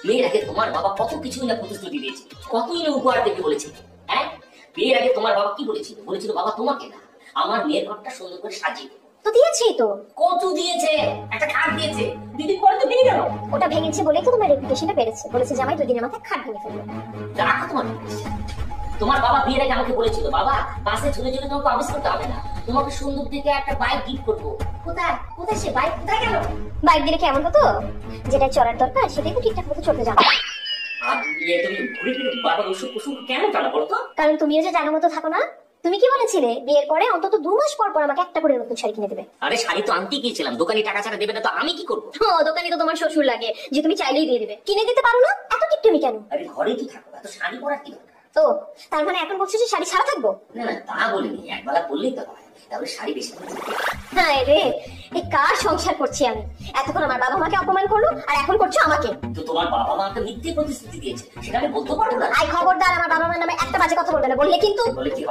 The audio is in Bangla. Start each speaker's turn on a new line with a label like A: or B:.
A: বিয়ের আগে তোমার বাবা কত কিছুই না প্রতিশ্রুতি দিয়েছে, কতই না উপহার দেবে বলেছে। হ্যাঁ, বিয়ের আগে তোমার বাবা কি বলেছিল? বলেছিল বাবা তোমাকে না, আমার মেয়ের ঘরটা সুন্দর করে সাজিয়ে দেবে।
B: তো দিয়েছি তো।
A: কত দিয়েছে? একটা খাট দিয়েছে, দুদিন পরে তো ভেঙে গেল।
B: ওটা ভেঙেছে বলেই তো তোমার রেপুটেশনটা বেড়েছে। বলেছে জামাই 2 দিনের মাথায় খাট ভেঙে ফেলবে।
A: রাখো তোমার reputation। তোমার বাবা বিয়ের আগে আমাকে বলেছিল বাবা বাসে ঝুলে ঝুলে তোমাকে অফিস করতে হবে না, তোমাকে সুন্দর দেখে একটা বাইক গিফট করবো। কোথায় কোথায় সে বাইক? কোথায় গেল?
B: বাইক দিলে কেমন হতো? যেটা চলার দরকার সেটাই তো ঠিকঠাক মতো চলতে যাবে।
A: আর তুমি ঘুরে ফিরে বাবার ওষুধ ওষুধ কেন চালা বলো তো?
B: কারণ তুমিও যে জানার মতো থাকো না। তুমি কি বলেছিলে বিয়ের পরে অন্তত 2 মাস পর পর আমাকে একটা করে নতুন শাড়ি কিনে দেবে?
A: আরে শাড়ি তো আনতে গিয়েছিলাম, দোকানি টাকা ছাড়া দেবে না তো আমি কি করবো?
B: ও দোকানি তো তোমার শ্বশুর লাগে যে তুমি চাইলেই দিয়ে দেবে। কিনে দিতে পারো না? এত টিপটমি কেন?
A: আরে ঘরেই তো থাকো, এত শাড়ি পরার কি দরকার?
B: ও তার মানে এখন বলছো যে শাড়ি ছাড়া থাকবো?
A: না না তা বলিনি, একবেলা পরলেই তো হয়, তাহলে শাড়ি বেশি করে দিতে।
B: হ্যাঁ রে, এই কার সংসার করছি আমি? এতক্ষণ আমার বাবা মাকে অপমান করলো আর এখন করছো আমাকে।
A: তো তোমার বাবা মা একটা মিথ্যে প্রতিশ্রুতি দিয়েছে, সেটা আমি বলতে পারবো না।
B: আই খবরদার আমার বাবা মার নামে একটা বাজে কথা বলবে না, বললে কিন্তু।
A: বলে কি হবে?